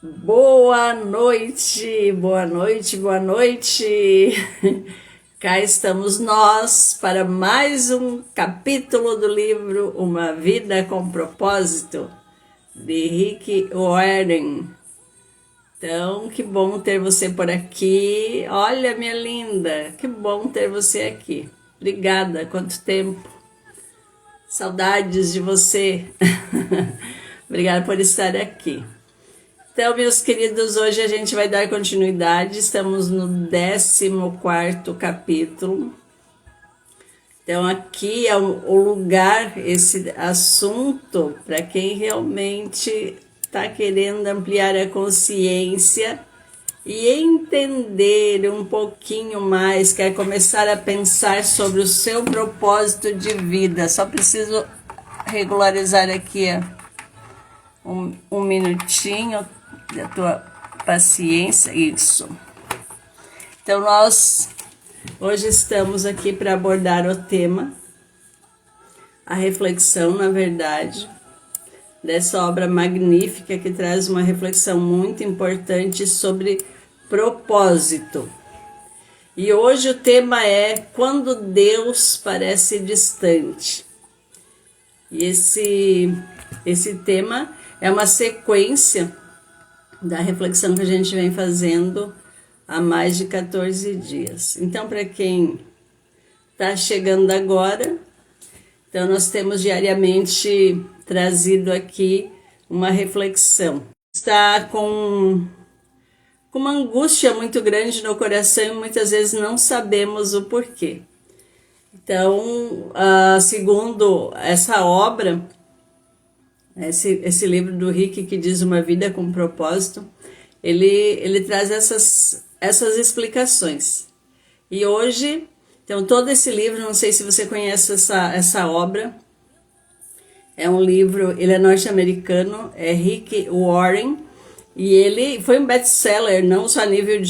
Boa noite, boa noite, boa noite. Cá estamos nós para mais um capítulo do livro Uma Vida com Propósito, de Rick Warren. Então, que bom ter você por aqui. Olha, minha linda, que bom ter você aqui. Obrigada, quanto tempo. Saudades de você. Obrigada por estar aqui. Então, meus queridos, hoje a gente vai dar continuidade, estamos no 14º capítulo. Então, aqui é o lugar, esse assunto, para quem realmente está querendo ampliar a consciência e entender um pouquinho mais, quer começar a pensar sobre o seu propósito de vida. Só preciso regularizar aqui um minutinho da tua paciência, isso. Então, nós hoje estamos aqui para abordar o tema, a reflexão, na verdade, dessa obra magnífica que traz uma reflexão muito importante sobre propósito. E hoje o tema é quando Deus parece distante. E esse tema é uma sequência da reflexão que a gente vem fazendo há mais de 14 dias. Então, para quem está chegando agora, então nós temos diariamente trazido aqui uma reflexão. Está com uma angústia muito grande no coração e muitas vezes não sabemos o porquê. Então, segundo essa obra, esse livro do Rick que diz Uma Vida com Propósito, ele traz essas explicações. E hoje, então todo esse livro, não sei se você conhece essa obra, é um livro, ele é norte-americano, é Rick Warren, e ele foi um best-seller, não só a nível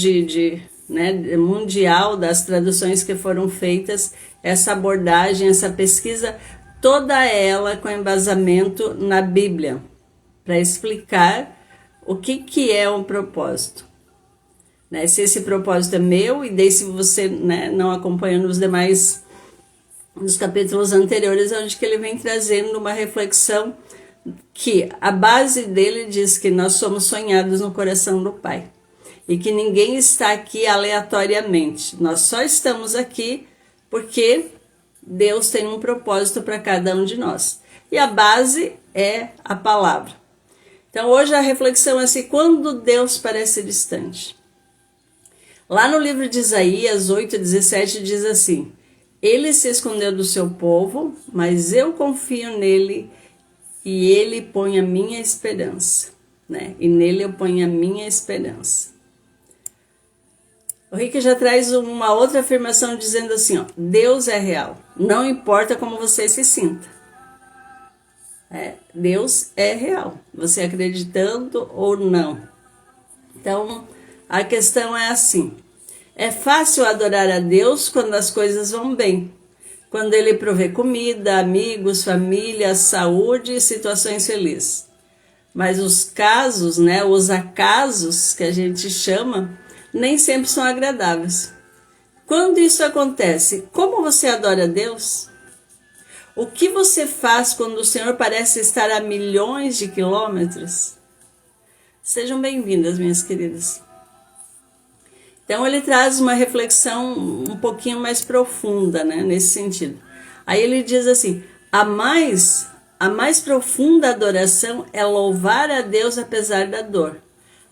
mundial das traduções que foram feitas, essa abordagem, essa pesquisa, toda ela com embasamento na Bíblia, para explicar o que é um propósito. Se esse propósito é meu, e daí se você não acompanha nos demais, nos capítulos anteriores, onde que ele vem trazendo uma reflexão que a base dele diz que nós somos sonhados no coração do Pai. E que ninguém está aqui aleatoriamente. Nós só estamos aqui porque Deus tem um propósito para cada um de nós. E a base é a palavra. Então hoje a reflexão é assim, quando Deus parece distante. Lá no livro de Isaías 8,17 diz assim: Ele se escondeu do seu povo, mas eu confio nele e ele põe a minha esperança. E nele eu ponho a minha esperança. O Rick já traz uma outra afirmação dizendo assim, Deus é real, não importa como você se sinta. Deus é real, você acreditando ou não. Então, a questão é assim, é fácil adorar a Deus quando as coisas vão bem, quando Ele provê comida, amigos, família, saúde e situações felizes. Mas os casos, os acasos que a gente chama, nem sempre são agradáveis. Quando isso acontece, como você adora a Deus? O que você faz quando o Senhor parece estar a milhões de quilômetros? Sejam bem-vindas, minhas queridas. Então ele traz uma reflexão um pouquinho mais profunda, nesse sentido. Aí ele diz assim, a mais profunda adoração é louvar a Deus apesar da dor.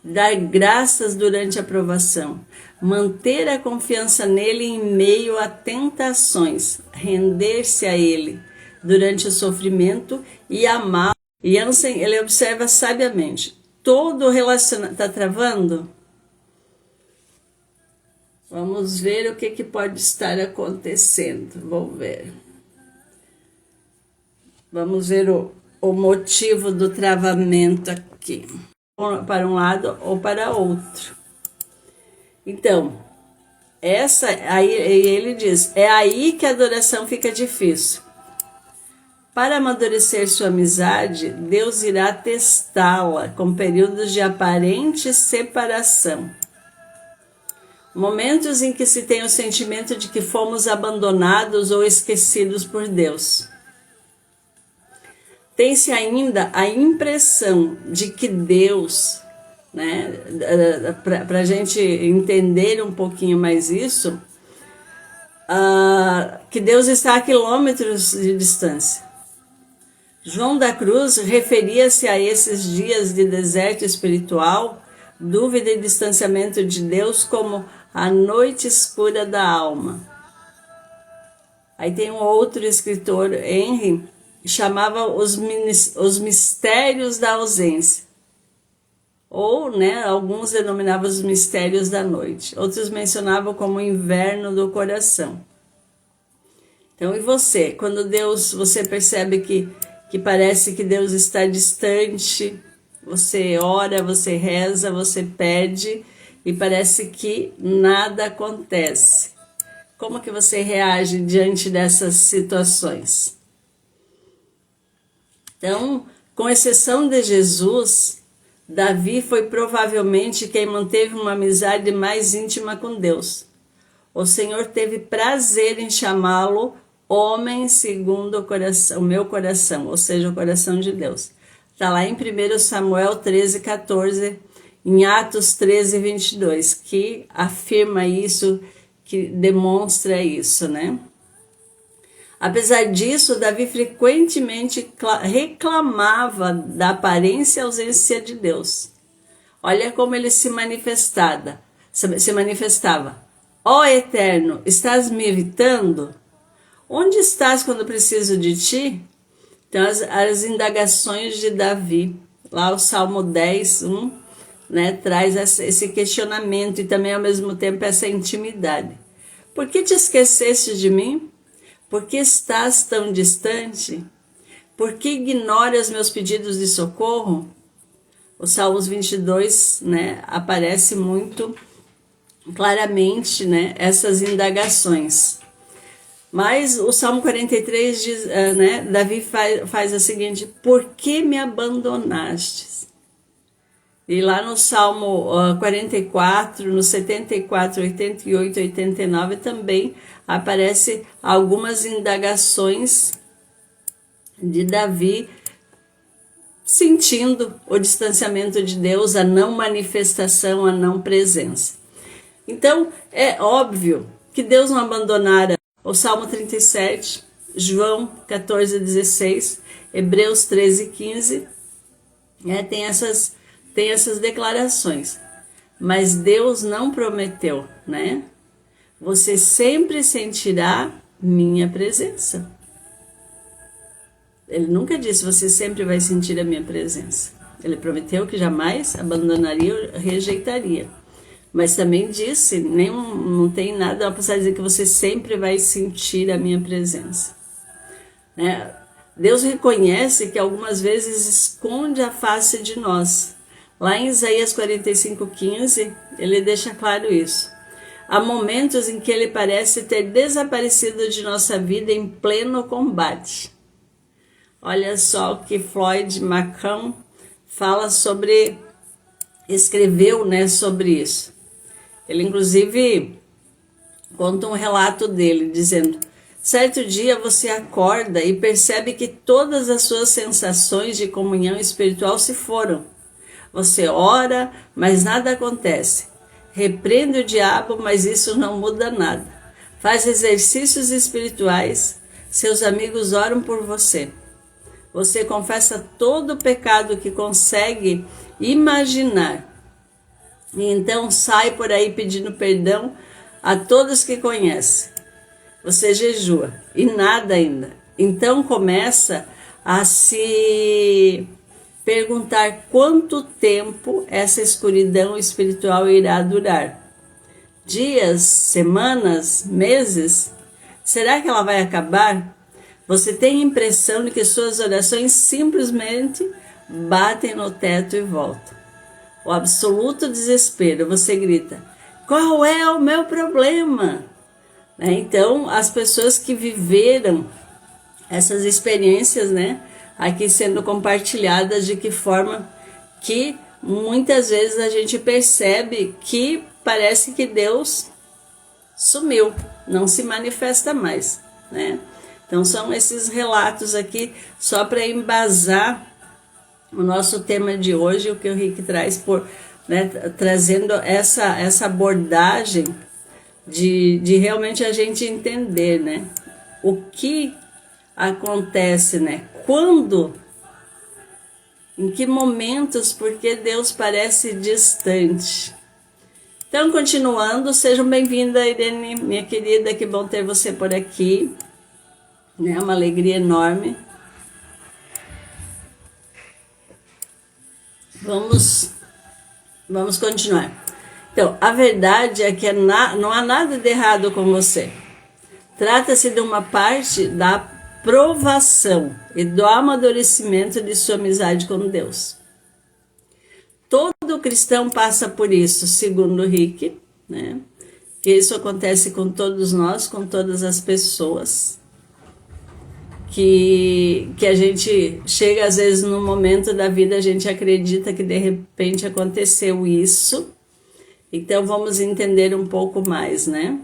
Dar graças durante a provação, manter a confiança nele em meio a tentações, render-se a ele durante o sofrimento e amar. E Jansen, ele observa sabiamente, todo relacionamento... Está travando? Vamos ver o que pode estar acontecendo, vou ver. Vamos ver o motivo do travamento aqui. Para um lado ou para outro. Então, aí ele diz, é aí que a adoração fica difícil. Para amadurecer sua amizade, Deus irá testá-la com períodos de aparente separação. Momentos em que se tem o sentimento de que fomos abandonados ou esquecidos por Deus. Tem-se ainda a impressão de que Deus, né, para a gente entender um pouquinho mais isso, que Deus está a quilômetros de distância. João da Cruz referia-se a esses dias de deserto espiritual, dúvida e distanciamento de Deus como a noite escura da alma. Aí tem um outro escritor, Henry, que chamava os mistérios da ausência. Ou, né, alguns denominavam os mistérios da noite. Outros mencionavam como o inverno do coração. Então, e você? Quando você percebe que parece que Deus está distante, você ora, você reza, você pede e parece que nada acontece. Como que você reage diante dessas situações? Então, com exceção de Jesus, Davi foi provavelmente quem manteve uma amizade mais íntima com Deus. O Senhor teve prazer em chamá-lo homem segundo o meu coração, ou seja, o coração de Deus. Está lá em 1 Samuel 13:14, em Atos 13:22, que afirma isso, que demonstra isso, né? Apesar disso, Davi frequentemente reclamava da aparência e ausência de Deus. Olha como ele se manifestava. Ó Eterno, estás me evitando? Onde estás quando preciso de ti? Então, as indagações de Davi, lá o Salmo 10:1, né, traz esse questionamento e também, ao mesmo tempo, essa intimidade. Por que te esqueceste de mim? Por que estás tão distante? Por que ignoras meus pedidos de socorro? O Salmos 22, né, aparece muito claramente, né, essas indagações. Mas o Salmo 43 diz, né, Davi faz a seguinte: por que me abandonastes? E lá no Salmo 44, no 74, 88, 89 também aparece algumas indagações de Davi sentindo o distanciamento de Deus, a não manifestação, a não presença. Então, é óbvio que Deus não abandonara o Salmo 37, João 14:16, Hebreus 13:15, né, tem essas declarações. Mas Deus não prometeu, né? Você sempre sentirá minha presença. Ele nunca disse, você sempre vai sentir a minha presença. Ele prometeu que jamais abandonaria ou rejeitaria. Mas também disse, não tem nada para dizer que você sempre vai sentir a minha presença. Né? Deus reconhece que algumas vezes esconde a face de nós. Lá em Isaías 45:15, ele deixa claro isso. Há momentos em que ele parece ter desaparecido de nossa vida em pleno combate. Olha só o que Floyd McCann fala escreveu, né, sobre isso. Ele, inclusive, conta um relato dele, dizendo: certo dia você acorda e percebe que todas as suas sensações de comunhão espiritual se foram. Você ora, mas nada acontece. Repreende o diabo, mas isso não muda nada. Faz exercícios espirituais, seus amigos oram por você. Você confessa todo o pecado que consegue imaginar. E então sai por aí pedindo perdão a todos que conhece. Você jejua e nada ainda. Então começa a se perguntar quanto tempo essa escuridão espiritual irá durar. Dias, semanas, meses? Será que ela vai acabar? Você tem a impressão de que suas orações simplesmente batem no teto e voltam. O absoluto desespero, você grita: qual é o meu problema? Então, as pessoas que viveram essas experiências, né, aqui sendo compartilhadas, de que forma que muitas vezes a gente percebe que parece que Deus sumiu, não se manifesta mais, né? Então são esses relatos aqui só para embasar o nosso tema de hoje, o que o Rick traz por, né, trazendo essa abordagem de realmente a gente entender, né, o que acontece, né, quando, em que momentos, porque Deus parece distante. Então, continuando, sejam bem-vindas, Irene, minha querida, que bom ter você por aqui, né, uma alegria enorme. Vamos continuar. Então, a verdade é que não há nada de errado com você. Trata-se de uma parte da provação e do amadurecimento de sua amizade com Deus. Todo cristão passa por isso, segundo Rick, né? Que isso acontece com todos nós, com todas as pessoas. Que a gente chega, às vezes, num momento da vida, a gente acredita que de repente aconteceu isso. Então, vamos entender um pouco mais, né?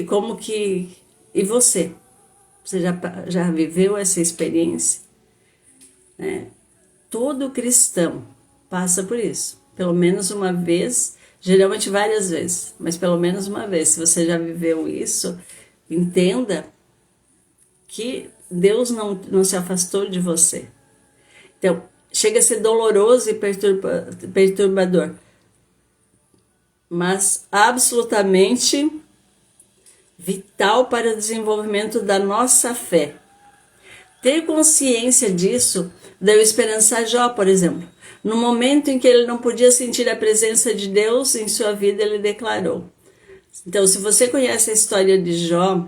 Como que... E você? Você já viveu essa experiência? Né? Todo cristão passa por isso. Pelo menos uma vez, geralmente várias vezes, mas pelo menos uma vez. Se você já viveu isso, entenda que Deus não se afastou de você. Então, chega a ser doloroso e perturbador, mas absolutamente vital para o desenvolvimento da nossa fé. Ter consciência disso deu esperança a Jó, por exemplo. No momento em que ele não podia sentir a presença de Deus em sua vida, ele declarou. Então, se você conhece a história de Jó,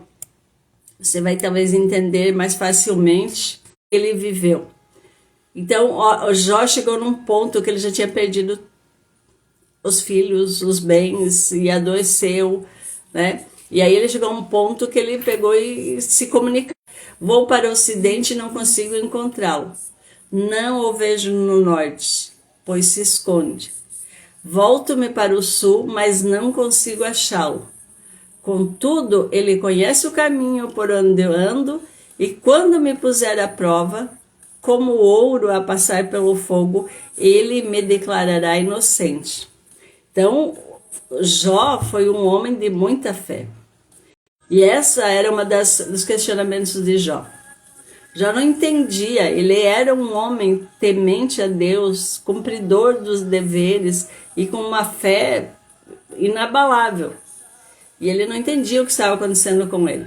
você vai talvez entender mais facilmente o que ele viveu. Então, o Jó chegou num ponto que ele já tinha perdido os filhos, os bens, e adoeceu, né? E aí ele chegou a um ponto que ele pegou e se comunicou. Vou para o ocidente e não consigo encontrá-lo. Não o vejo no norte, pois se esconde. Volto-me para o sul, mas não consigo achá-lo. Contudo, ele conhece o caminho por onde eu ando, e quando me puser à prova, como ouro a passar pelo fogo, ele me declarará inocente. Então, Jó foi um homem de muita fé. E essa era uma dos questionamentos de Jó. Jó não entendia, ele era um homem temente a Deus, cumpridor dos deveres e com uma fé inabalável. E ele não entendia o que estava acontecendo com ele.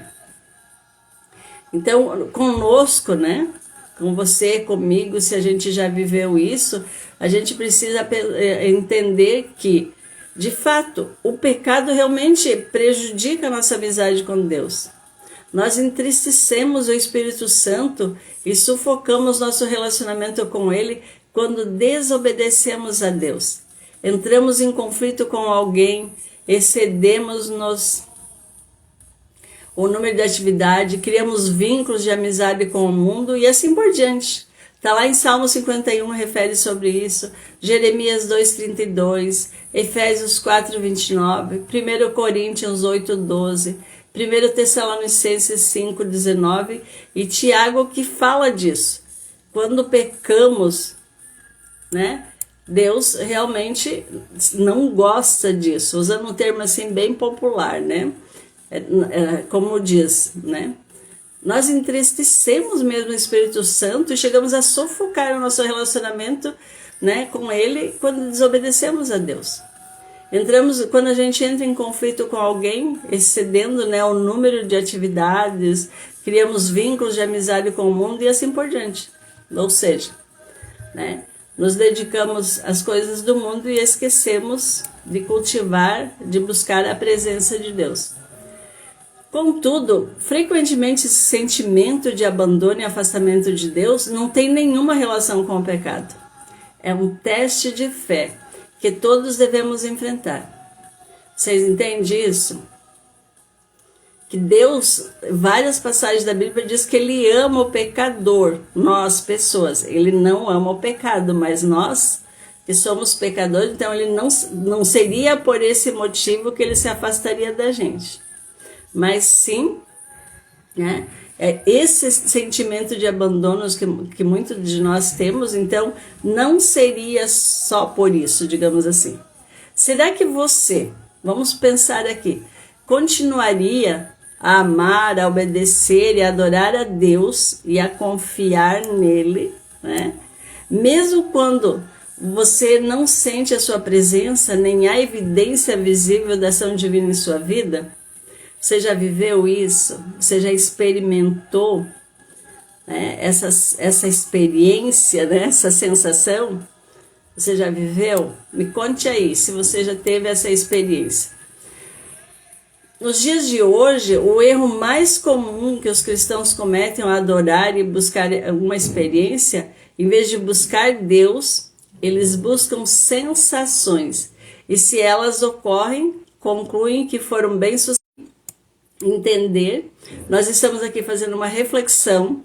Então, conosco, né? Com você, comigo, se a gente já viveu isso, a gente precisa entender que, de fato, o pecado realmente prejudica a nossa amizade com Deus. Nós entristecemos o Espírito Santo e sufocamos nosso relacionamento com Ele quando desobedecemos a Deus. Entramos em conflito com alguém, excedemos-nos o número de atividade, criamos vínculos de amizade com o mundo e assim por diante. Está lá em Salmo 51, refere sobre isso, Jeremias 2,32, Efésios 4,29, 1 Coríntios 8,12, 1 Tessalonicenses 5,19 e Tiago que fala disso. Quando pecamos, né, Deus realmente não gosta disso, usando um termo assim bem popular, né? Como diz, né? Nós entristecemos mesmo o Espírito Santo e chegamos a sufocar o nosso relacionamento, né, com Ele quando desobedecemos a Deus. Quando a gente entra em conflito com alguém, excedendo, né, o número de atividades, criamos vínculos de amizade com o mundo e assim por diante. Ou seja, né, nos dedicamos às coisas do mundo e esquecemos de cultivar, de buscar a presença de Deus. Contudo, frequentemente esse sentimento de abandono e afastamento de Deus não tem nenhuma relação com o pecado. É um teste de fé que todos devemos enfrentar. Vocês entendem isso? que Deus, várias passagens da Bíblia diz que Ele ama o pecador, nós, pessoas. Ele não ama o pecado, mas nós, que somos pecadores, então Ele não seria por esse motivo que Ele se afastaria da gente. Mas sim, né, é esse sentimento de abandono que muitos de nós temos, então não seria só por isso, digamos assim. Será que você, vamos pensar aqui, continuaria a amar, a obedecer e a adorar a Deus e a confiar nele, né? Mesmo quando você não sente a sua presença, nem há evidência visível da ação divina em sua vida? Você já viveu isso? Você já experimentou, né, essa experiência, né, essa sensação? Você já viveu? Me conte aí se você já teve essa experiência. Nos dias de hoje, o erro mais comum que os cristãos cometem ao adorar e buscar uma experiência, em vez de buscar Deus, eles buscam sensações. E se elas ocorrem, concluem que foram bem-sucedidas. Entender, nós estamos aqui fazendo uma reflexão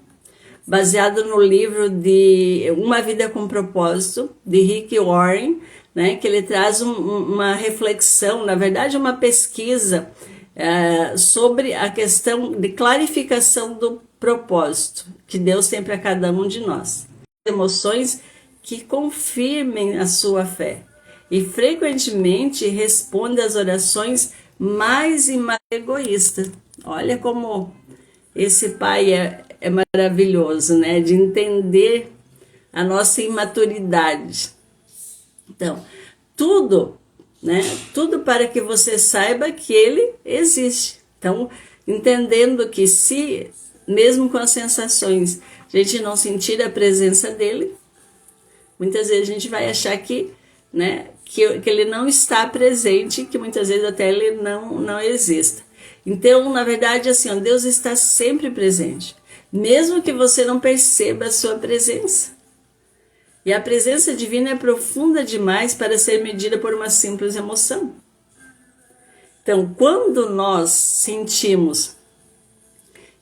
baseado no livro de Uma Vida com Propósito, de Rick Warren, né, que ele traz uma reflexão, na verdade uma pesquisa sobre a questão de clarificação do propósito que Deus tem para cada um de nós. Emoções que confirmem a sua fé e frequentemente responde às orações mais e mais egoísta. Olha como esse pai é maravilhoso, né? De entender a nossa imaturidade. Então, tudo, né? Tudo para que você saiba que ele existe. Então, entendendo que se, mesmo com as sensações, a gente não sentir a presença dele, muitas vezes a gente vai achar que, né, que ele não está presente, que muitas vezes até ele não exista. Então, na verdade, assim, ó, Deus está sempre presente, mesmo que você não perceba a sua presença. E a presença divina é profunda demais para ser medida por uma simples emoção. Então, quando nós sentimos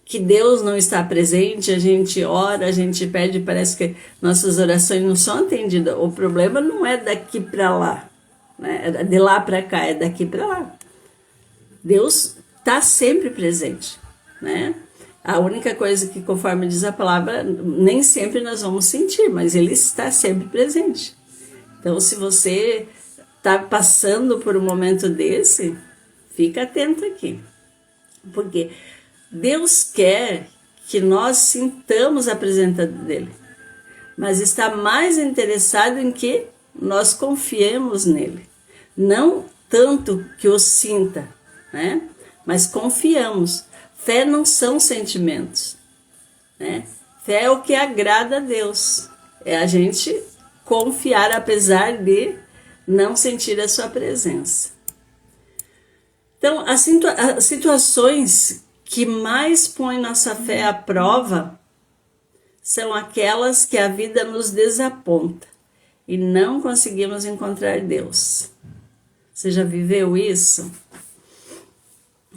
que Deus não está presente, a gente ora, a gente pede, parece que nossas orações não são atendidas. O problema não é daqui para lá, né? É de lá para cá, é daqui para lá. Deus está sempre presente, né? A única coisa que, conforme diz a palavra, nem sempre nós vamos sentir, mas Ele está sempre presente. Então, se você está passando por um momento desse, fica atento aqui, porque Deus quer que nós sintamos a presença dele, mas está mais interessado em que nós confiemos nele. Não tanto que o sinta, né? Mas confiamos. Fé não são sentimentos, né? Fé é o que agrada a Deus. É a gente confiar apesar de não sentir a sua presença. Então, as situações que mais põem nossa fé à prova são aquelas que a vida nos desaponta e não conseguimos encontrar Deus. Você já viveu isso?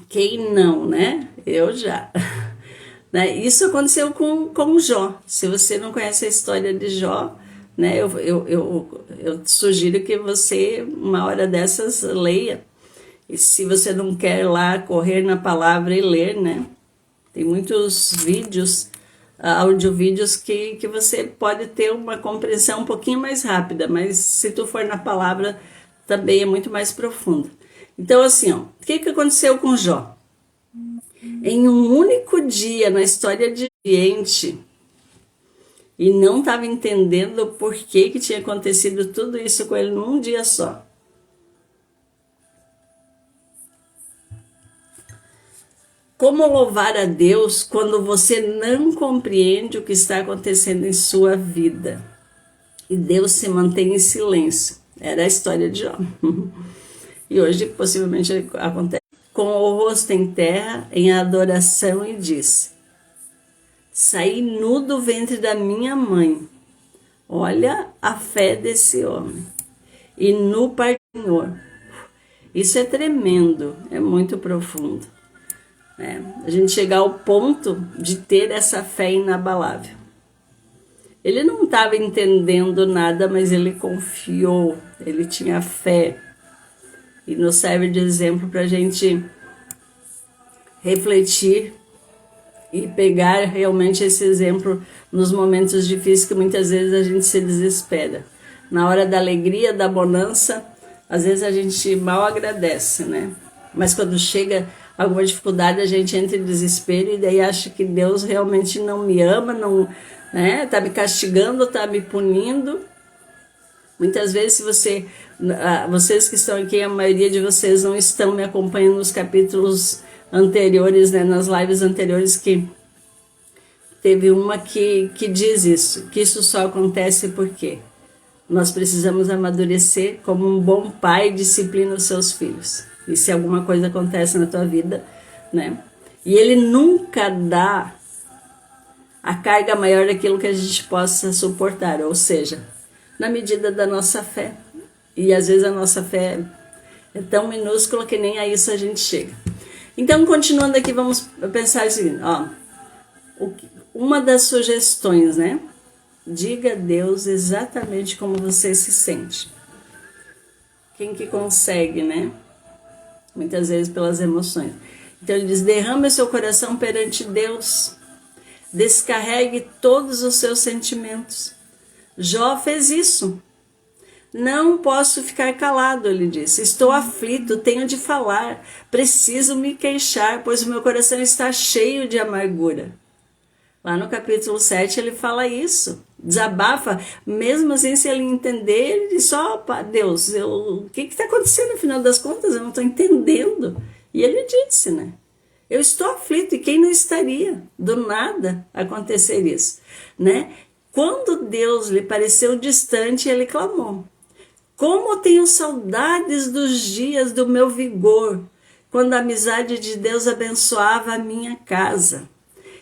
Quem não, né? Eu já. Isso aconteceu com Jó. Se você não conhece a história de Jó, né, eu sugiro que você, uma hora dessas, leia. E se você não quer lá correr na palavra e ler, né? Tem muitos vídeos, audiovídeos que você pode ter uma compreensão um pouquinho mais rápida, mas se tu for na palavra, também é muito mais profunda. Então, assim, ó, o que aconteceu com Jó? Em um único dia na história de gente, e não estava entendendo por que tinha acontecido tudo isso com ele num dia só. Como louvar a Deus quando você não compreende o que está acontecendo em sua vida? E Deus se mantém em silêncio. Era a história de Jó. E hoje possivelmente acontece. Com o rosto em terra, em adoração, e disse: saí nu do ventre da minha mãe. Olha a fé desse homem. E nu para o Senhor. Isso é tremendo, é muito profundo. né? A gente chegar ao ponto de ter essa fé inabalável. Ele não estava entendendo nada, mas ele confiou, ele tinha fé. E nos serve de exemplo para a gente refletir e pegar realmente esse exemplo nos momentos difíceis que muitas vezes a gente se desespera. Na hora da alegria, da bonança, às vezes a gente mal agradece, né? Mas quando chega alguma dificuldade, a gente entra em desespero e daí acha que Deus realmente não me ama, não, né? Tá me castigando, tá me punindo. Muitas vezes, se vocês que estão aqui, a maioria de vocês não estão me acompanhando nos capítulos anteriores, né, nas lives anteriores, que teve uma que diz isso, que isso só acontece porque nós precisamos amadurecer como um bom pai disciplina os seus filhos. E se alguma coisa acontece na tua vida, né? E ele nunca dá a carga maior daquilo que a gente possa suportar, ou seja, na medida da nossa fé. E às vezes a nossa fé é tão minúscula que nem a isso a gente chega. Então, continuando aqui, vamos pensar o seguinte, ó, uma das sugestões, né? Diga a Deus exatamente como você se sente. Quem que consegue, né? Muitas vezes pelas emoções. Então ele diz, derrame seu coração perante Deus. Descarregue todos os seus sentimentos. Jó fez isso. Não posso ficar calado, ele disse. Estou aflito, tenho de falar. Preciso me queixar, pois o meu coração está cheio de amargura. Lá no capítulo 7 ele fala isso. Desabafa, mesmo assim, se ele entender, ele diz, opa, Deus, o que está acontecendo no final das contas? Eu não estou entendendo. E ele disse, né? Eu estou aflito, e quem não estaria? Do nada acontecer isso, né? Quando Deus lhe pareceu distante, ele clamou. Como tenho saudades dos dias do meu vigor, quando a amizade de Deus abençoava a minha casa.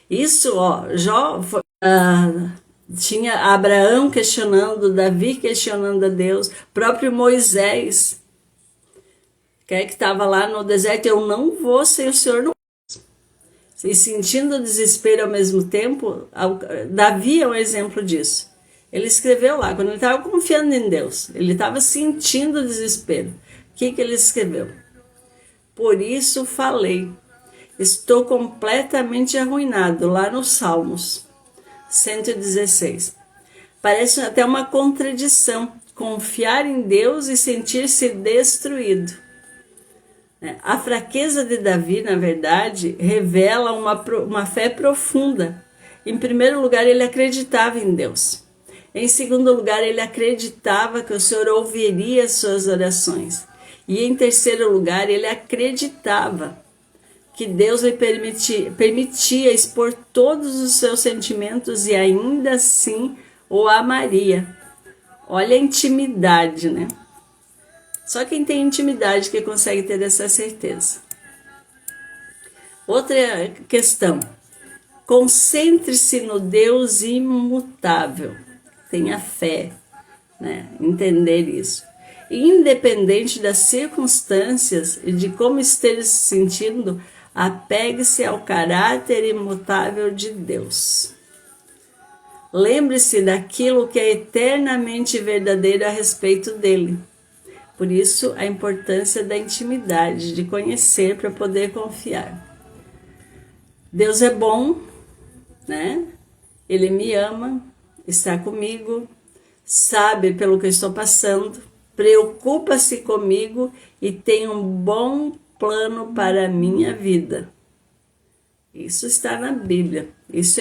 Isso, ó, Jó tinha Abraão questionando, Davi questionando a Deus, próprio Moisés, que estava lá no deserto, eu não vou sem o Senhor não. E sentindo desespero ao mesmo tempo, Davi é um exemplo disso. Ele escreveu lá, quando ele estava confiando em Deus, ele estava sentindo desespero. O que ele escreveu? Por isso falei, estou completamente arruinado, lá nos Salmos 116. Parece até uma contradição, confiar em Deus e sentir-se destruído. A fraqueza de Davi, na verdade, revela uma fé profunda. Em primeiro lugar, ele acreditava em Deus. Em segundo lugar, ele acreditava que o Senhor ouviria suas orações. E em terceiro lugar, ele acreditava que Deus lhe permitia expor todos os seus sentimentos e ainda assim o amaria. Olha a intimidade, né? Só quem tem intimidade que consegue ter essa certeza. Outra questão. Concentre-se no Deus imutável. Tenha fé, né? Entender isso. Independente das circunstâncias e de como esteja se sentindo, apegue-se ao caráter imutável de Deus. Lembre-se daquilo que é eternamente verdadeiro a respeito dele. Por isso, a importância da intimidade, de conhecer para poder confiar. Deus é bom, né? Ele me ama, está comigo, sabe pelo que eu estou passando, preocupa-se comigo e tem um bom plano para a minha vida. Isso está na Bíblia. Isso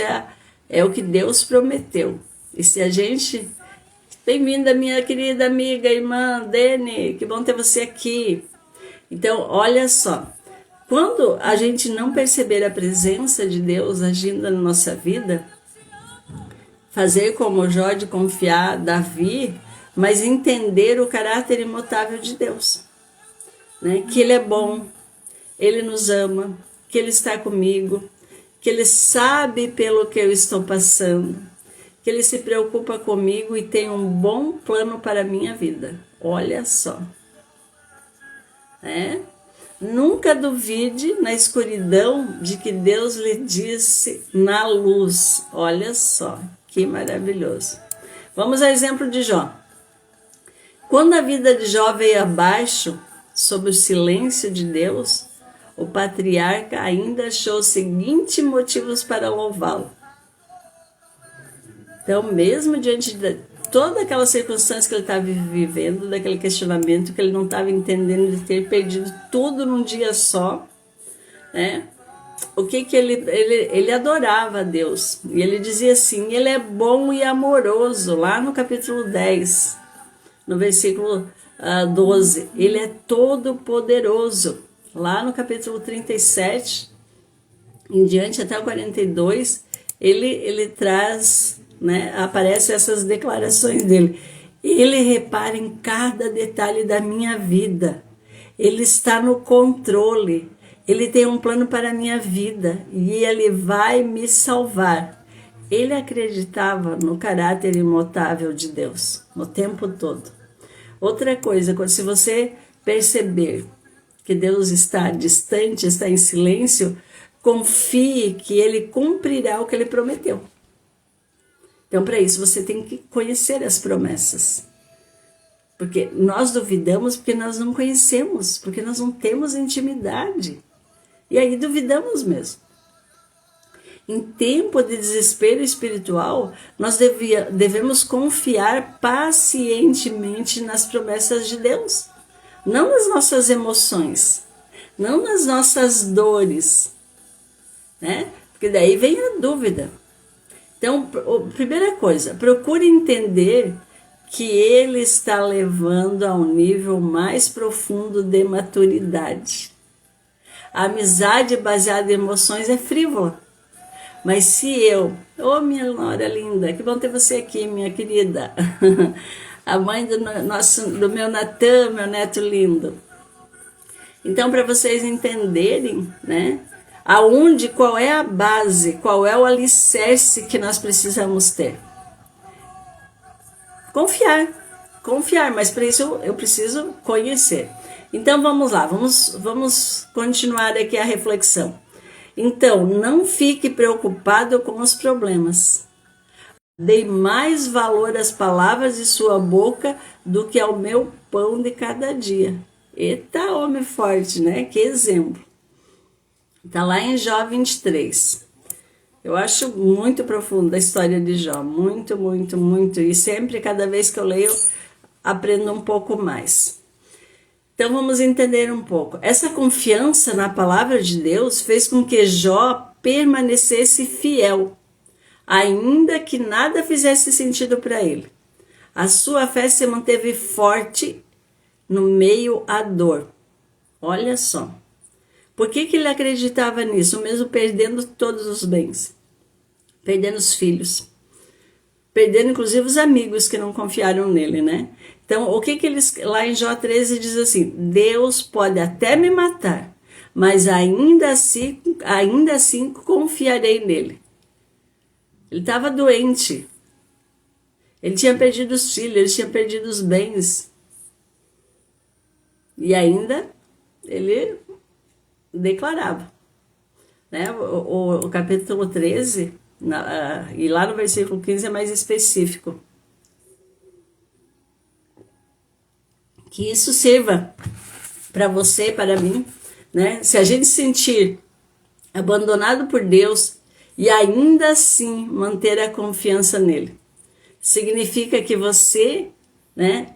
é o que Deus prometeu. E se a gente... Bem-vinda, minha querida amiga, irmã Dene, que bom ter você aqui. Então, olha só, quando a gente não perceber a presença de Deus agindo na nossa vida, fazer como Jó de confiar, Davi, mas entender o caráter imutável de Deus, né? Que Ele é bom, Ele nos ama, que Ele está comigo, que Ele sabe pelo que eu estou passando, que Ele se preocupa comigo e tem um bom plano para a minha vida. Olha só. Nunca duvide na escuridão de que Deus lhe disse na luz. Olha só, que maravilhoso. Vamos ao exemplo de Jó. Quando a vida de Jó veio abaixo, sob o silêncio de Deus, o patriarca ainda achou os seguintes motivos para louvá-lo. Então, mesmo diante de toda aquela circunstância que ele estava vivendo, daquele questionamento que ele não estava entendendo de ter perdido tudo num dia só, né? O que ele adorava a Deus. E ele dizia assim, ele é bom e amoroso, lá no capítulo 10, no versículo 12. Ele é todo poderoso, lá no capítulo 37, em diante até o 42, ele traz, né, aparecem essas declarações dele. Ele repara em cada detalhe da minha vida. Ele está no controle. Ele tem um plano para a minha vida e ele vai me salvar. Ele acreditava no caráter imutável de Deus o tempo todo. Outra coisa, se você perceber que Deus está distante, está em silêncio, confie que ele cumprirá o que ele prometeu. Então, para isso, você tem que conhecer as promessas. Porque nós duvidamos porque nós não conhecemos, porque nós não temos intimidade. E aí duvidamos mesmo. Em tempo de desespero espiritual, nós devemos confiar pacientemente nas promessas de Deus. Não nas nossas emoções, não nas nossas dores, né? Porque daí vem a dúvida. Então, primeira coisa, procure entender que ele está levando a um nível mais profundo de maturidade. A amizade baseada em emoções é frívola. Mas se eu... minha nora linda, que bom ter você aqui, minha querida. A mãe do meu Natan, meu neto lindo. Então, para vocês entenderem, né? Qual é a base, qual é o alicerce que nós precisamos ter? Confiar, mas para isso eu preciso conhecer. Então vamos lá, vamos continuar aqui a reflexão. Então, não fique preocupado com os problemas. Dei mais valor às palavras de sua boca do que ao meu pão de cada dia. Eita, homem forte, né? Que exemplo. Está lá em Jó 23. Eu acho muito profundo a história de Jó. Muito, muito, muito. E sempre, cada vez que eu leio, aprendo um pouco mais. Então vamos entender um pouco. Essa confiança na palavra de Deus fez com que Jó permanecesse fiel, ainda que nada fizesse sentido para ele. A sua fé se manteve forte no meio à dor. Olha só. Por que ele acreditava nisso, mesmo perdendo todos os bens? Perdendo os filhos. Perdendo inclusive os amigos que não confiaram nele, né? Então, o que eles, lá em Jó 13 diz assim, Deus pode até me matar, mas ainda assim confiarei nele. Ele estava doente, ele tinha perdido os filhos, ele tinha perdido os bens, e ainda ele declarava, né? O capítulo 13, e lá no versículo 15 é mais específico. Que isso sirva para você, para mim, né? Se a gente se sentir abandonado por Deus e ainda assim manter a confiança nele, significa que você, né?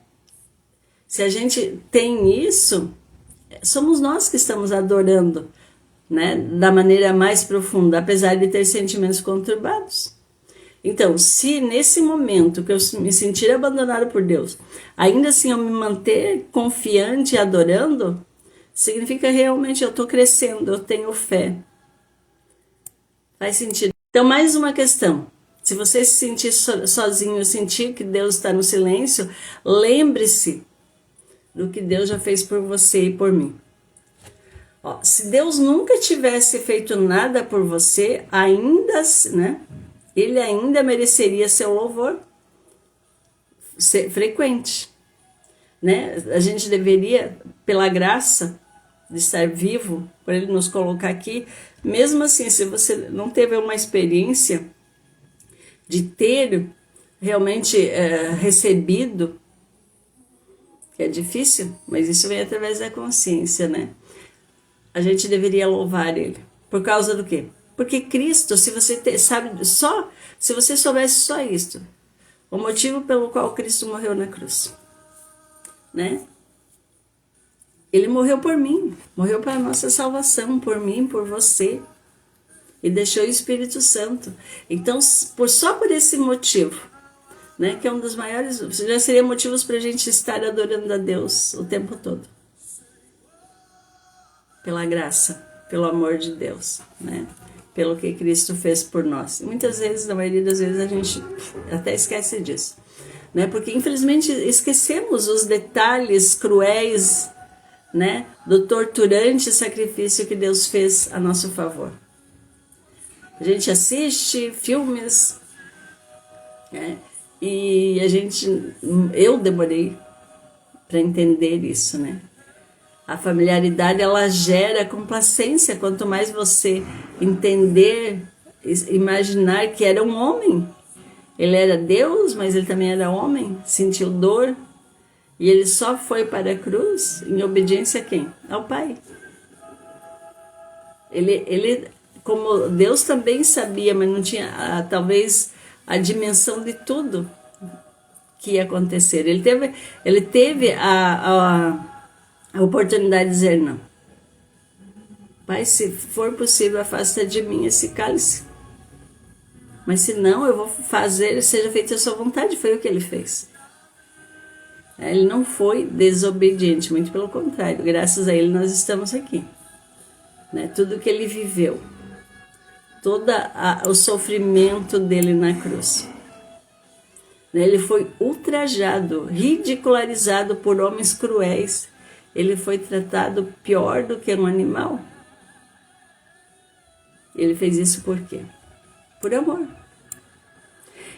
Se a gente tem isso, somos nós que estamos adorando, né? Da maneira mais profunda, apesar de ter sentimentos conturbados. Então, se nesse momento que eu me sentir abandonado por Deus, ainda assim eu me manter confiante e adorando, significa realmente eu estou crescendo, eu tenho fé. Faz sentido. Então, mais uma questão. Se você se sentir sozinho, sentir que Deus está no silêncio, lembre-se do que Deus já fez por você e por mim. Se Deus nunca tivesse feito nada por você, ainda, né? Ele ainda mereceria seu louvor frequente, né? A gente deveria, pela graça, de estar vivo, por Ele nos colocar aqui. Mesmo assim, se você não teve uma experiência de ter realmente recebido, que é difícil, mas isso vem através da consciência, né? A gente deveria louvar Ele. Por causa do quê? Porque Cristo, se você sabe só, se você soubesse só isto, o motivo pelo qual Cristo morreu na cruz, né? Ele morreu por mim, morreu para a nossa salvação, por mim, por você, e deixou o Espírito Santo. Então, só por esse motivo, né, que é um dos maiores, já seria motivos para a gente estar adorando a Deus o tempo todo. Pela graça, pelo amor de Deus, né? Pelo que Cristo fez por nós. E muitas vezes, na maioria das vezes, a gente até esquece disso, né? Porque infelizmente esquecemos os detalhes cruéis, né, do torturante sacrifício que Deus fez a nosso favor. A gente assiste filmes, né, e eu demorei para entender isso, né? A familiaridade, ela gera complacência. Quanto mais você entender, imaginar que era um homem. Ele era Deus, mas ele também era homem, sentiu dor. E ele só foi para a cruz em obediência a quem? Ao Pai. Ele, como Deus também sabia, mas não tinha talvez a dimensão de tudo que ia acontecer. Ele teve a oportunidade de dizer não. Pai, se for possível, afasta de mim esse cálice. Mas se não, eu vou fazer, seja feita a sua vontade. Foi o que ele fez. Ele não foi desobediente, muito pelo contrário. Graças a ele nós estamos aqui, né? Tudo que ele viveu, todo o sofrimento dele na cruz, né? Ele foi ultrajado, ridicularizado por homens cruéis. Ele foi tratado pior do que um animal. Ele fez isso por quê? Por amor.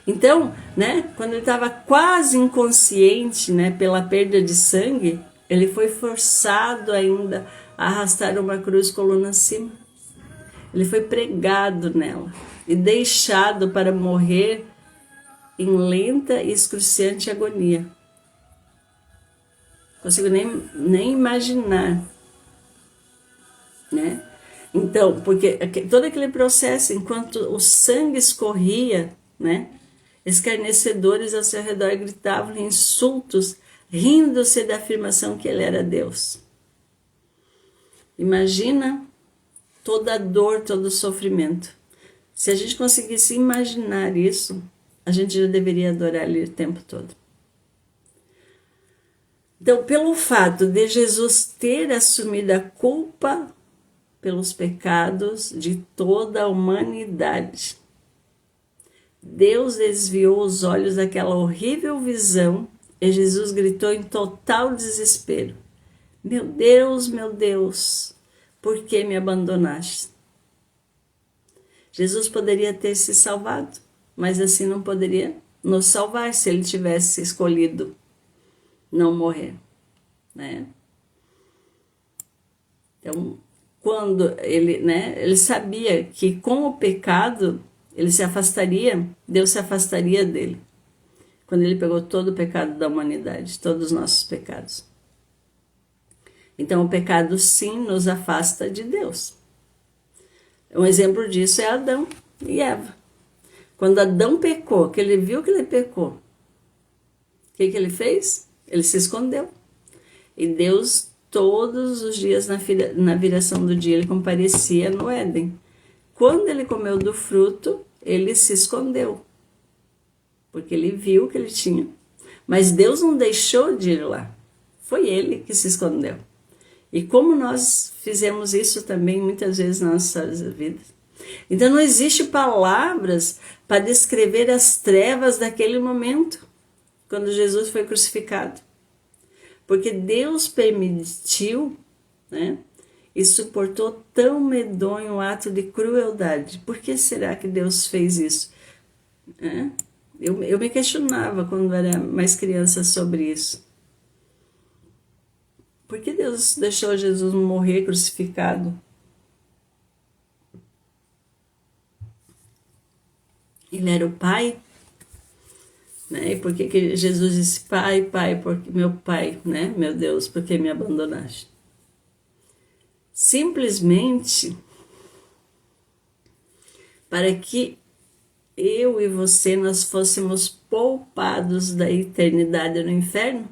Então, né, quando ele estava quase inconsciente, né, pela perda de sangue, ele foi forçado ainda a arrastar uma cruz coluna acima. Ele foi pregado nela e deixado para morrer em lenta e excruciante agonia. Não consigo nem imaginar, né? Então, porque todo aquele processo, enquanto o sangue escorria, né, escarnecedores ao seu redor gritavam insultos, rindo-se da afirmação que ele era Deus. Imagina toda a dor, todo o sofrimento. Se a gente conseguisse imaginar isso, a gente já deveria adorar ele o tempo todo. Então, pelo fato de Jesus ter assumido a culpa pelos pecados de toda a humanidade, Deus desviou os olhos daquela horrível visão e Jesus gritou em total desespero: meu Deus, por que me abandonaste? Jesus poderia ter se salvado, mas assim não poderia nos salvar se ele tivesse escolhido não morrer, né? Então, quando ele, né, ele sabia que com o pecado ele se afastaria, Deus se afastaria dele. Quando ele pegou todo o pecado da humanidade, todos os nossos pecados. Então o pecado sim nos afasta de Deus. Um exemplo disso é Adão e Eva. Quando Adão pecou, que ele viu que ele pecou, o que ele fez? Ele se escondeu. E Deus, todos os dias na viração do dia, ele comparecia no Éden. Quando ele comeu do fruto, ele se escondeu, porque ele viu que ele tinha. Mas Deus não deixou de ir lá. Foi ele que se escondeu. E como nós fizemos isso também muitas vezes nas nossas vidas. Então não existe palavras para descrever as trevas daquele momento, quando Jesus foi crucificado. Porque Deus permitiu, né, e suportou tão medonho ato de crueldade. Por que será que Deus fez isso? Eu me questionava quando era mais criança sobre isso. Por que Deus deixou Jesus morrer crucificado? Ele era o Pai, né? E por que Jesus disse, Pai, Pai, porque meu Pai, né? Meu Deus, por que me abandonaste? Simplesmente para que eu e você nós fôssemos poupados da eternidade no inferno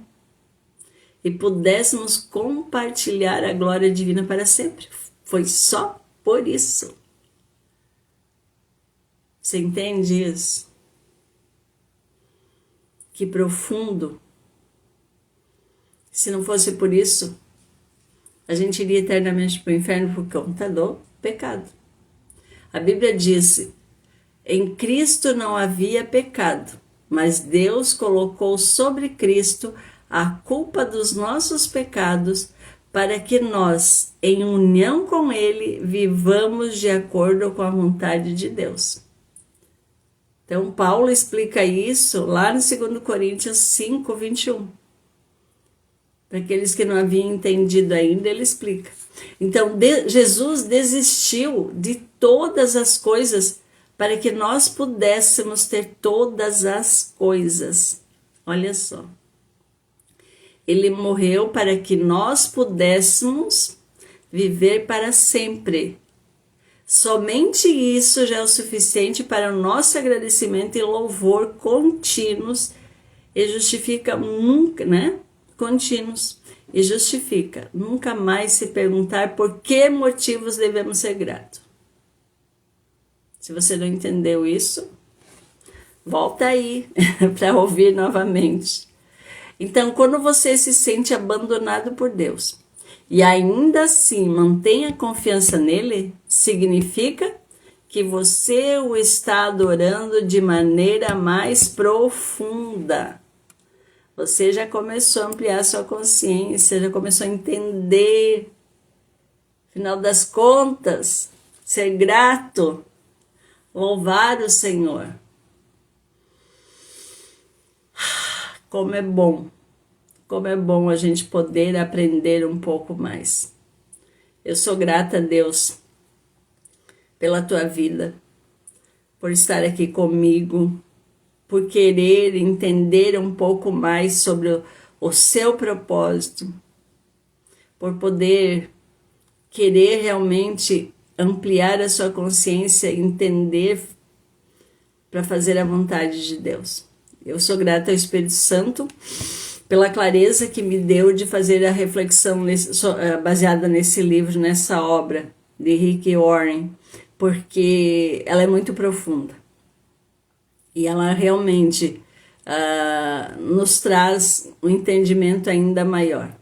e pudéssemos compartilhar a glória divina para sempre. Foi só por isso. Você entende isso? Que profundo. Se não fosse por isso, a gente iria eternamente para o inferno por conta do pecado. A Bíblia diz, em Cristo não havia pecado, mas Deus colocou sobre Cristo a culpa dos nossos pecados para que nós, em união com Ele, vivamos de acordo com a vontade de Deus. Então, Paulo explica isso lá no 2 Coríntios 5, 21. Para aqueles que não haviam entendido ainda, ele explica. Então, Jesus desistiu de todas as coisas para que nós pudéssemos ter todas as coisas. Olha só. Ele morreu para que nós pudéssemos viver para sempre. Somente isso já é o suficiente para o nosso agradecimento e louvor contínuos e justifica nunca, né? Contínuos e justifica nunca mais se perguntar por que motivos devemos ser gratos. Se você não entendeu isso, volta aí para ouvir novamente. Então, quando você se sente abandonado por Deus e ainda assim mantém a confiança nele, significa que você o está adorando de maneira mais profunda. Você já começou a ampliar sua consciência, já começou a entender, afinal das contas, ser grato, louvar o Senhor. Como é bom a gente poder aprender um pouco mais. Eu sou grata a Deus pela tua vida, por estar aqui comigo, por querer entender um pouco mais sobre o seu propósito, por poder querer realmente ampliar a sua consciência, entender para fazer a vontade de Deus. Eu sou grata ao Espírito Santo pela clareza que me deu de fazer a reflexão baseada nesse livro, nessa obra de Rick Warren, porque ela é muito profunda. E ela realmente nos traz um entendimento ainda maior.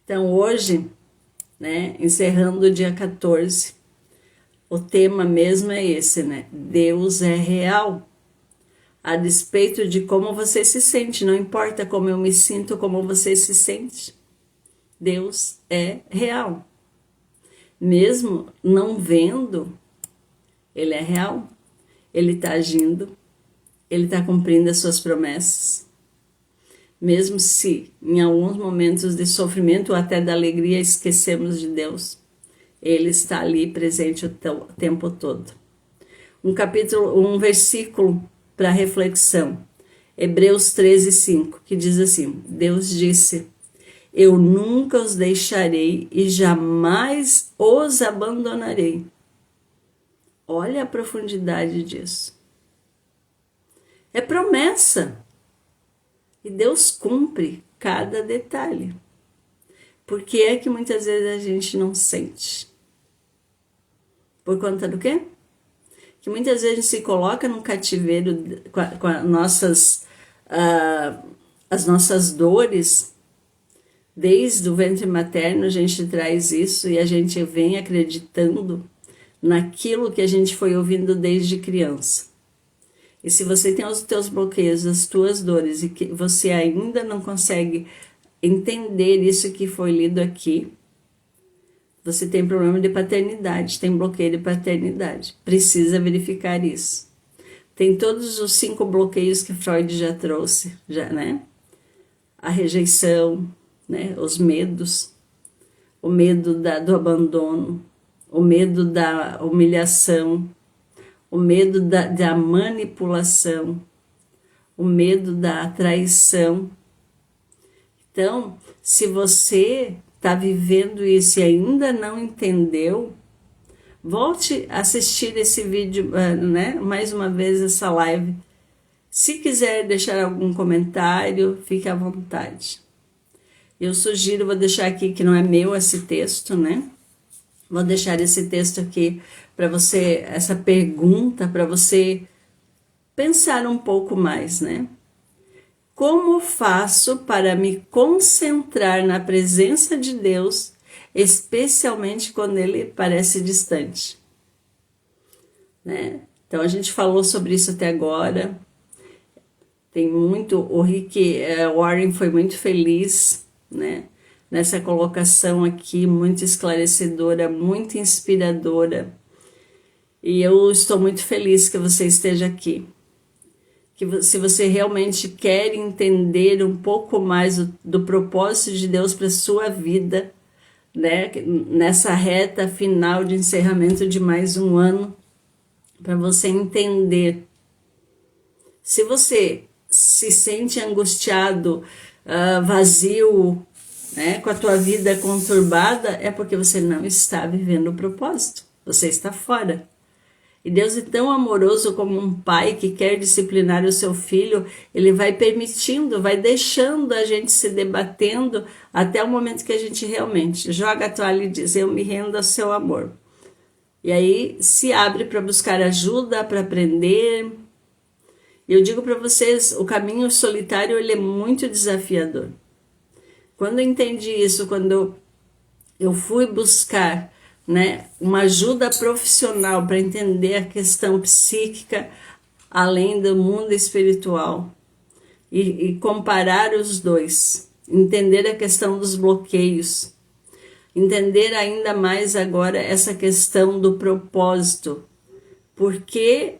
Então hoje, né, encerrando o dia 14, o tema mesmo é esse, né? Deus é real. A despeito de como você se sente, não importa como eu me sinto, como você se sente. Deus é real. Mesmo não vendo, Ele é real. Ele está agindo, Ele está cumprindo as suas promessas. Mesmo se em alguns momentos de sofrimento ou até da alegria esquecemos de Deus, Ele está ali presente o tempo todo. Um versículo para reflexão, Hebreus 13, 5, que diz assim, Deus disse, eu nunca os deixarei e jamais os abandonarei. Olha a profundidade disso. É promessa. E Deus cumpre cada detalhe. Por que é que muitas vezes a gente não sente? Por conta do quê? Que muitas vezes a gente se coloca num cativeiro com as nossas dores. Desde o ventre materno a gente traz isso e a gente vem acreditando naquilo que a gente foi ouvindo desde criança. E se você tem os teus bloqueios, as tuas dores, e que você ainda não consegue entender isso que foi lido aqui, você tem problema de paternidade, tem bloqueio de paternidade. Precisa verificar isso. Tem todos os 5 bloqueios que Freud já trouxe, né? A rejeição, né? Os medos, o medo do abandono, o medo da humilhação, o medo da manipulação, o medo da traição. Então, se você está vivendo isso e ainda não entendeu, volte a assistir esse vídeo, né? Mais uma vez essa live. Se quiser deixar algum comentário, fique à vontade. Eu sugiro, vou deixar aqui que não é meu esse texto, né? Vou deixar esse texto aqui para você, essa pergunta, para você pensar um pouco mais, né? Como faço para me concentrar na presença de Deus, especialmente quando Ele parece distante? Né? Então, a gente falou sobre isso até agora. Tem muito, o Rick Warren foi muito feliz, né? Nessa colocação aqui, muito esclarecedora, muito inspiradora. E eu estou muito feliz que você esteja aqui. Que se você realmente quer entender um pouco mais do propósito de Deus para a sua vida, né? Nessa reta final de encerramento de mais um ano, para você entender. Se você se sente angustiado, vazio, né, com a tua vida conturbada, é porque você não está vivendo o propósito. Você está fora. E Deus é tão amoroso como um pai que quer disciplinar o seu filho, ele vai permitindo, vai deixando a gente se debatendo até o momento que a gente realmente joga a toalha e diz, eu me rendo ao seu amor. E aí se abre para buscar ajuda, para aprender. Eu digo para vocês, o caminho solitário ele é muito desafiador. Quando eu entendi isso, quando eu fui buscar, né, uma ajuda profissional para entender a questão psíquica, além do mundo espiritual, e comparar os dois, entender a questão dos bloqueios, entender ainda mais agora essa questão do propósito, porque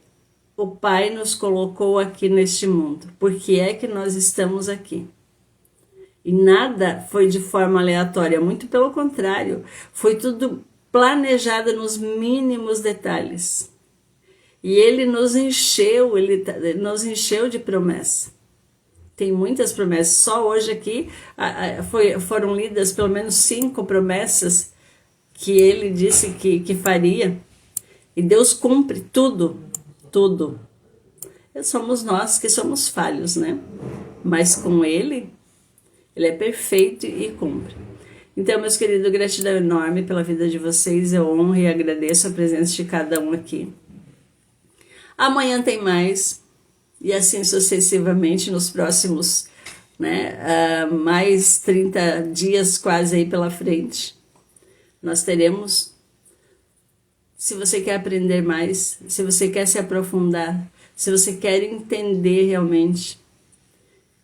o Pai nos colocou aqui neste mundo, porque é que nós estamos aqui. E nada foi de forma aleatória, muito pelo contrário, foi tudo planejado nos mínimos detalhes. E ele nos encheu de promessa. Tem muitas promessas. Só hoje aqui foram lidas pelo menos 5 promessas que ele disse que faria. E Deus cumpre tudo, tudo. Somos nós que somos falhos, né? Mas com ele é perfeito e cumpre. Então, meus queridos, gratidão enorme pela vida de vocês. Eu honro e agradeço a presença de cada um aqui. Amanhã tem mais. E assim sucessivamente nos próximos, né, mais 30 dias quase aí pela frente. Nós teremos, se você quer aprender mais, se você quer se aprofundar, se você quer entender realmente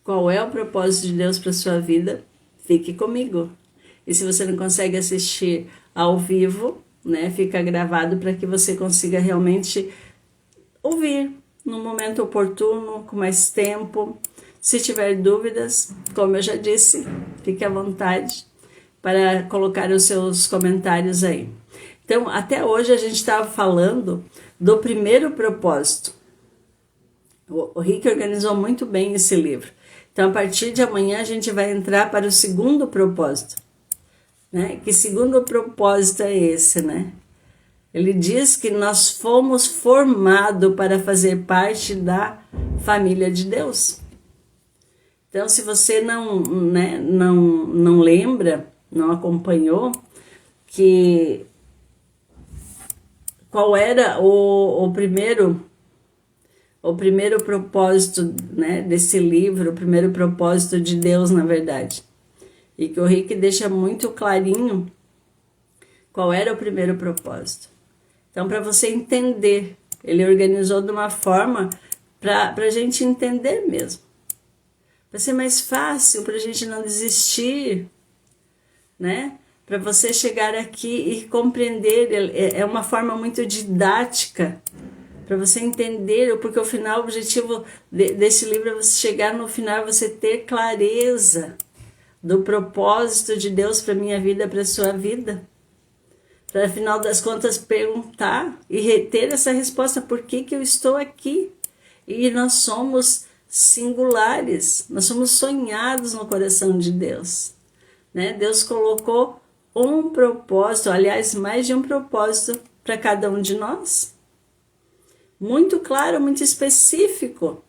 qual é o propósito de Deus para a sua vida, fique comigo. E se você não consegue assistir ao vivo, né, fica gravado para que você consiga realmente ouvir no momento oportuno, com mais tempo. Se tiver dúvidas, como eu já disse, fique à vontade para colocar os seus comentários aí. Então, até hoje a gente estava falando do primeiro propósito. O Rick organizou muito bem esse livro. Então, a partir de amanhã, a gente vai entrar para o segundo propósito. Né? Que segundo propósito é esse, né? Ele diz que nós fomos formados para fazer parte da família de Deus. Então, se você não lembra, não acompanhou, que qual era o primeiro propósito, né, desse livro, o primeiro propósito de Deus, na verdade. E que o Rick deixa muito clarinho qual era o primeiro propósito. Então, para você entender, ele organizou de uma forma para a gente entender mesmo. Para ser mais fácil, para a gente não desistir, né? Para você chegar aqui e compreender, é uma forma muito didática, para você entender, porque o objetivo desse livro é você chegar no final e você ter clareza do propósito de Deus para minha vida, para a sua vida. Para, afinal das contas, perguntar e reter essa resposta: por que que eu estou aqui? E nós somos singulares, nós somos sonhados no coração de Deus, né? Deus colocou um propósito, aliás, mais de um propósito para cada um de nós. Muito claro, muito específico.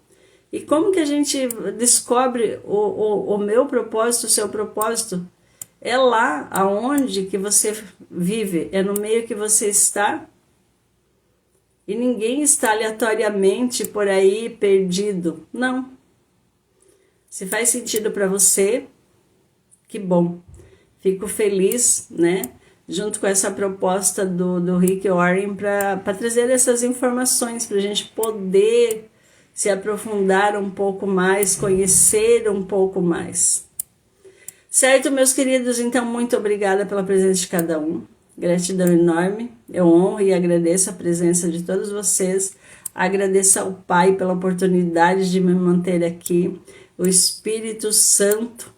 E como que a gente descobre o meu propósito, o seu propósito? É lá aonde que você vive, é no meio que você está. E ninguém está aleatoriamente por aí perdido. Não. Se faz sentido para você, que bom. Fico feliz, né? Junto com essa proposta do Rick Warren para trazer essas informações para a gente poder se aprofundar um pouco mais, conhecer um pouco mais. Certo, meus queridos? Então, muito obrigada pela presença de cada um. Gratidão enorme. Eu honro e agradeço a presença de todos vocês. Agradeço ao Pai pela oportunidade de me manter aqui. O Espírito Santo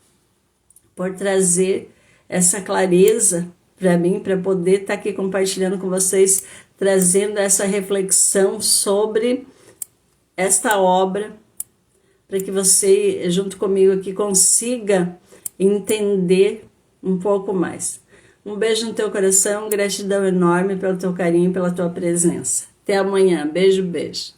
por trazer essa clareza para mim, para poder estar aqui compartilhando com vocês, trazendo essa reflexão sobre esta obra, para que você, junto comigo aqui, consiga entender um pouco mais. Um beijo no teu coração, gratidão enorme pelo teu carinho, pela tua presença. Até amanhã. Beijo, beijo.